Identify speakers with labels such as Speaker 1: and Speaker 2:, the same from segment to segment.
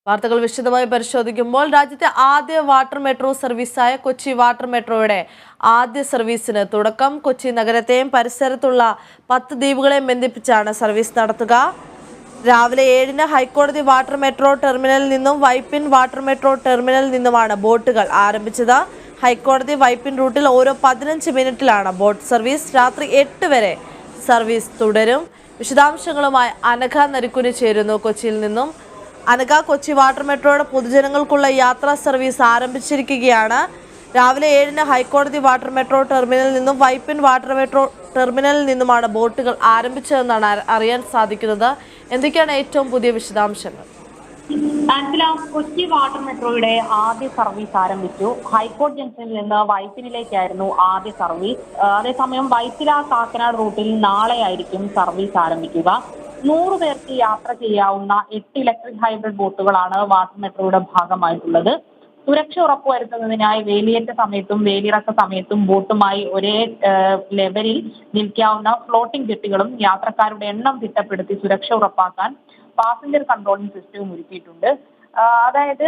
Speaker 1: വാർത്തകൾ വിശദമായി പരിശോധിക്കുമ്പോൾ രാജ്യത്തെ ആദ്യ വാട്ടർ മെട്രോ സർവീസായ കൊച്ചി വാട്ടർ മെട്രോയുടെ ആദ്യ സർവീസിന് തുടക്കം. കൊച്ചി നഗരത്തെയും പരിസരത്തുള്ള 10 ദ്വീപുകളെയും ബന്ധിപ്പിച്ചാണ് സർവീസ് നടത്തുക. രാവിലെ 7-ന് ഹൈക്കോടതി വാട്ടർ മെട്രോ ടെർമിനലിൽ നിന്നും വൈപ്പിൻ വാട്ടർ മെട്രോ ടെർമിനലിൽ നിന്നുമാണ് ബോട്ടുകൾ ആരംഭിച്ചത്. ഹൈക്കോടതി വൈപ്പിൻ റൂട്ടിൽ ഓരോ 15 മിനിറ്റിലാണ് ബോട്ട് സർവീസ്. രാത്രി 8 വരെ സർവീസ് തുടരും. വിശദാംശങ്ങളുമായി അനഘ നരിക്കുനി ചേരുന്നു കൊച്ചിയിൽ നിന്നും. അനഘ, കൊച്ചി വാട്ടർ മെട്രോയുടെ പൊതുജനങ്ങൾക്കുള്ള യാത്രാ സർവീസ് ആരംഭിച്ചിരിക്കുകയാണ്. രാവിലെ 7-ന് ഹൈക്കോടതി വാട്ടർ മെട്രോ ടെർമിനലിൽ നിന്നും വൈപ്പിൻ വാട്ടർ മെട്രോ ടെർമിനലിൽ നിന്നുമാണ് ബോട്ടുകൾ ആരംഭിച്ചതെന്നാണ് അറിയാൻ സാധിക്കുന്നത്. എന്തൊക്കെയാണ് ഏറ്റവും പുതിയ വിശദാംശങ്ങൾ?
Speaker 2: കൊച്ചി വാട്ടർ മെട്രോയുടെ ആദ്യ സർവീസ് ആരംഭിച്ചു. ഹൈക്കോടതി ജംഗ്ഷനിൽ നിന്ന് വൈപ്പിനിലേക്കായിരുന്നു ആദ്യ സർവീസ്. അതേസമയം വൈപ്പില കാക്കനാട് റൂട്ടിൽ നാളെയായിരിക്കും സർവീസ് ആരംഭിക്കുക. 100 പേർക്ക് യാത്ര ചെയ്യാവുന്ന 8 ഇലക്ട്രിക് ഹൈബ്രിഡ് ബോട്ടുകളാണ് വാട്ടർ മെട്രോയുടെ ഭാഗമായിട്ടുള്ളത്. സുരക്ഷ ഉറപ്പുവരുത്തുന്നതിനായി വേലിയേറ്റ സമയത്തും വേലിയിറക്ക സമയത്തും ബോട്ടുമായി ഒരേ ലെവലിൽ നിൽക്കാവുന്ന ഫ്ലോട്ടിംഗ് ജെട്ടികളും യാത്രക്കാരുടെ എണ്ണം തിട്ടപ്പെടുത്തി സുരക്ഷ ഉറപ്പാക്കാൻ പാസഞ്ചർ കൺട്രോളിംഗ് സിസ്റ്റവും ഒരുക്കിയിട്ടുണ്ട്. അതായത്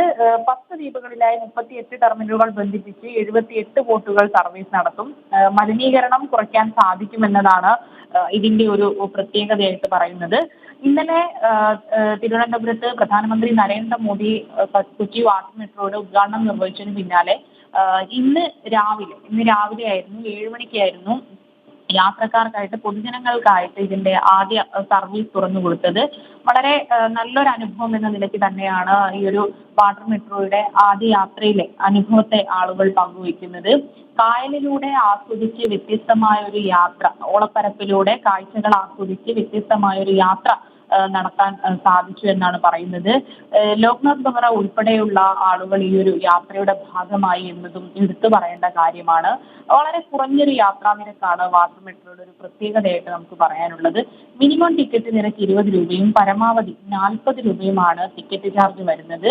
Speaker 2: 10 ദ്വീപുകളിലായി 38 ടെർമിനലുകൾ ബന്ധിപ്പിച്ച് 78 ബോട്ടുകൾ സർവീസ് നടത്തും. മലിനീകരണം കുറയ്ക്കാൻ സാധിക്കുമെന്നതാണ് ഇതിന്റെ ഒരു പ്രത്യേകതയായിട്ട് പറയുന്നത്. ഇന്നലെ തിരുവനന്തപുരത്ത് പ്രധാനമന്ത്രി നരേന്ദ്രമോദി കൊച്ചി വാട്ടർ മെട്രോയുടെ ഉദ്ഘാടനം നിർവഹിച്ചതിന് പിന്നാലെ ഇന്ന് രാവിലെ ആയിരുന്നു 7 മണിക്കായിരുന്നു യാത്രക്കാർക്കായിട്ട് പൊതുജനങ്ങൾക്കായിട്ട് ഇതിന്റെ ആദ്യ സർവീസ് തുറന്നു കൊടുത്തത്. വളരെ നല്ലൊരു അനുഭവം എന്ന നിലയ്ക്ക് തന്നെയാണ് ഈ ഒരു വാട്ടർ മെട്രോയുടെ ആദ്യ യാത്രയിലെ അനുഭവത്തെ ആളുകൾ പങ്കുവയ്ക്കുന്നത്. കായലിലൂടെ ആസ്വദിച്ച് വ്യത്യസ്തമായ ഒരു യാത്ര, ഓളപ്പരപ്പിലൂടെ കാഴ്ചകൾ ആസ്വദിച്ച് വ്യത്യസ്തമായ ഒരു യാത്ര നടത്താൻ സാധിച്ചു എന്നാണ് പറയുന്നത്. ലോക്നാഥ് ബെഹ്റ ഉൾപ്പെടെയുള്ള ആളുകൾ ഈ ഒരു യാത്രയുടെ ഭാഗമായി എന്നതും എടുത്തു പറയേണ്ട കാര്യമാണ്. വളരെ കുറഞ്ഞൊരു യാത്രാ നിരക്കാണ് വാട്ടർ മെട്രോയുടെ ഒരു പ്രത്യേകതയായിട്ട് നമുക്ക് പറയാനുള്ളത്. മിനിമം ടിക്കറ്റ് നിരക്ക് 20 രൂപയും പരമാവധി 40 രൂപയുമാണ് ടിക്കറ്റ് ചാർജ് വരുന്നത്.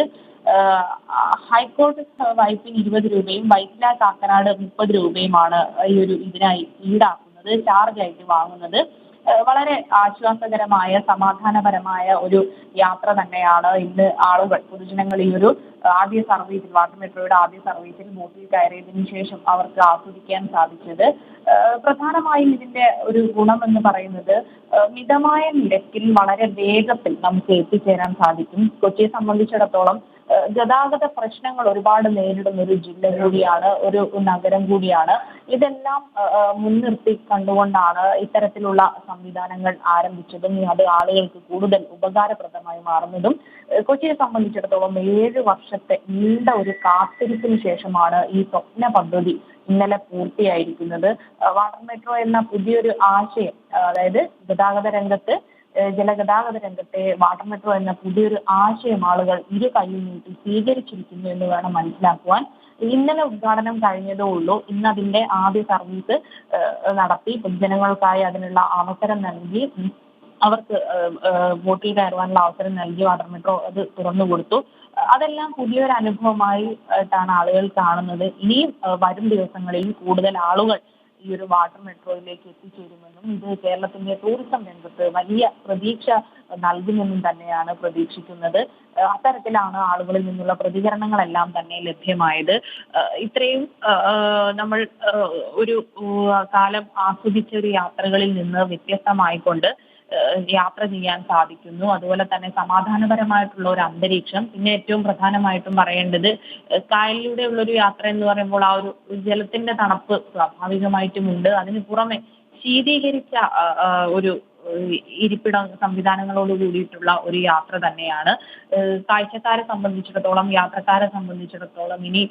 Speaker 2: ഹൈക്കോടതി വൈപ്പിൻ 20 രൂപയും വൈറ്റില കാക്കനാട് 30 രൂപയുമാണ് ഇതിനായി ഈടാക്കുന്നത്, ചാർജ് ആയിട്ട് വാങ്ങുന്നത്. വളരെ ആശ്വാസകരമായ സമാധാനപരമായ ഒരു യാത്ര തന്നെയാണ് ഇന്ന് ആളുകൾ പൊതുജനങ്ങൾ ഈ ഒരു ആദ്യ സർവീസിൽ വാട്ടർ മെട്രോയുടെ ആദ്യ സർവീസിൽ ബോട്ടിൽ കയറിയതിനു ശേഷം അവർക്ക് ആസ്വദിക്കാൻ സാധിച്ചത്. പ്രധാനമായും ഇതിന്റെ ഒരു ഗുണം എന്ന് പറയുന്നത് മിതമായ നിരക്കിൽ വളരെ വേഗത്തിൽ നമുക്ക് എത്തിച്ചേരാൻ സാധിക്കും. കൊച്ചിയെ സംബന്ധിച്ചിടത്തോളം ഗതാഗത പ്രശ്നങ്ങൾ ഒരുപാട് നേരിടുന്ന ഒരു ജില്ല കൂടിയാണ്, ഒരു നഗരം കൂടിയാണ്. ഇതെല്ലാം മുൻനിർത്തി കണ്ടുകൊണ്ടാണ് ഇത്തരത്തിലുള്ള സംവിധാനങ്ങൾ ആരംഭിച്ചതും അത് ആളുകൾക്ക് കൂടുതൽ ഉപകാരപ്രദമായി മാറുന്നതും. കൊച്ചിയെ സംബന്ധിച്ചിടത്തോളം 7 വർഷത്തെ നീണ്ട ഒരു കാത്തിരിപ്പിന് ശേഷമാണ് ഈ സ്വപ്ന പദ്ധതി ഇന്നലെ പൂർത്തിയായിരിക്കുന്നത്. വാട്ടർ മെട്രോ എന്ന പുതിയൊരു ആശയം, അതായത് ജലഗതാഗത രംഗത്തെ വാട്ടർ മെട്രോ എന്ന പുതിയൊരു ആശയം ആളുകൾ ഇരു കൈയിൽ നീട്ടി സ്വീകരിച്ചിരിക്കുന്നു എന്ന് വേണം മനസ്സിലാക്കുവാൻ. ഇന്നലെ ഉദ്ഘാടനം കഴിഞ്ഞതേ ഉള്ളൂ. ഇന്ന് അതിന്റെ ആദ്യ സർവീസ് നടത്തി പൊതുജനങ്ങൾക്കായി അതിനുള്ള അവസരം നൽകി, അവർക്ക് ബോട്ടിൽ കയറുവാനുള്ള അവസരം നൽകി വാട്ടർ മെട്രോ അത് തുറന്നു കൊടുത്തു. അതെല്ലാം പുതിയൊരു അനുഭവമായിട്ടാണ് ആളുകൾ കാണുന്നത്. ഇനിയും വരും ദിവസങ്ങളിൽ കൂടുതൽ ആളുകൾ ഈ ഒരു വാട്ടർ മെട്രോയിലേക്ക് എത്തിച്ചേരുമെന്നും ഇത് കേരളത്തിന്റെ ടൂറിസം രംഗത്ത് വലിയ പ്രതീക്ഷ നൽകുമെന്നും തന്നെയാണ് പ്രതീക്ഷിക്കുന്നത്. അത്തരത്തിലാണ് ആളുകളിൽ നിന്നുള്ള പ്രതികരണങ്ങളെല്ലാം തന്നെ ലഭ്യമായത്. ഇത്രയും നമ്മൾ ഒരു കാലം ആസ്വദിച്ച ഒരു യാത്രകളിൽ നിന്ന് വ്യത്യസ്തമായിക്കൊണ്ട് യാത്ര ചെയ്യാൻ സാധിക്കുന്നു. അതുപോലെ തന്നെ സമാധാനപരമായിട്ടുള്ള ഒരു അന്തരീക്ഷം. പിന്നെ ഏറ്റവും പ്രധാനമായിട്ടും പറയേണ്ടത് കായലിലൂടെ ഉള്ളൊരു യാത്ര എന്ന് പറയുമ്പോൾ ആ ഒരു ജലത്തിന്റെ തണുപ്പ് സ്വാഭാവികമായിട്ടും ഉണ്ട്. അതിന് പുറമെ ശീതീകരിച്ച ഒരു ഇരിപ്പിട സംവിധാനങ്ങളോട് കൂടിയിട്ടുള്ള ഒരു യാത്ര തന്നെയാണ്. കാഴ്ചക്കാരെ സംബന്ധിച്ചിടത്തോളം, യാത്രക്കാരെ സംബന്ധിച്ചിടത്തോളം ഇനി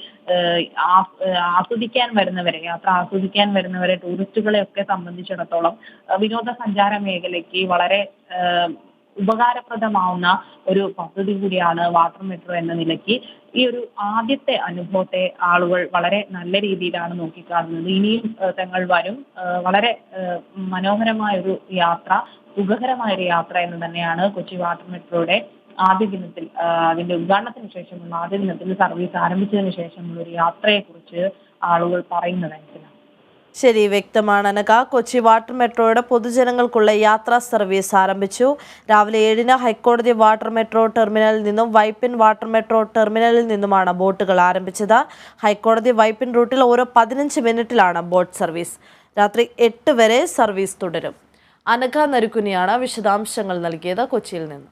Speaker 2: യാത്ര ആസ്വദിക്കാൻ വരുന്നവരെ ടൂറിസ്റ്റുകളെ ഒക്കെ സംബന്ധിച്ചിടത്തോളം വിനോദസഞ്ചാര മേഖലയ്ക്ക് വളരെ ഉപകാരപ്രദമാവുന്ന ഒരു പദ്ധതി കൂടിയാണ് വാട്ടർ മെട്രോ എന്ന നിലയ്ക്ക്. ഈ ഒരു ആദ്യത്തെ അനുഭവത്തെ ആളുകൾ വളരെ നല്ല രീതിയിലാണ് നോക്കിക്കാണുന്നത്. ഇനിയും തങ്ങൾ വരും. വളരെ മനോഹരമായ ഒരു യാത്ര, സുഖകരമായ ഒരു യാത്ര എന്ന് തന്നെയാണ് കൊച്ചി വാട്ടർ മെട്രോയുടെ ആദ്യ ദിനത്തിൽ, അതിന്റെ ഉദ്ഘാടനത്തിന് ശേഷമുള്ള ആദ്യ ദിനത്തിൽ സർവീസ് ആരംഭിച്ചതിന് ശേഷമുള്ള ഒരു യാത്രയെക്കുറിച്ച് ആളുകൾ പറയുന്നതനുസരിച്ച്.
Speaker 1: ശരി, വ്യക്തമാണ് അനഘ. കൊച്ചി വാട്ടർ മെട്രോയുടെ പൊതുജനങ്ങൾക്കുള്ള യാത്രാ സർവീസ് ആരംഭിച്ചു. രാവിലെ 7-ന് ഹൈക്കോടതി വാട്ടർ മെട്രോ ടെർമിനലിൽ നിന്നും വൈപ്പിൻ വാട്ടർ മെട്രോ ടെർമിനലിൽ നിന്നുമാണ് ബോട്ടുകൾ ആരംഭിച്ചത്. ഹൈക്കോടതി വൈപ്പിൻ റൂട്ടിൽ ഓരോ 15 മിനിറ്റിലാണ് ബോട്ട് സർവീസ്. രാത്രി 8 വരെ സർവീസ് തുടരും. അനഘ നരുക്കുനിയാണ് വിശദാംശങ്ങൾ നൽകിയത് കൊച്ചിയിൽ നിന്ന്.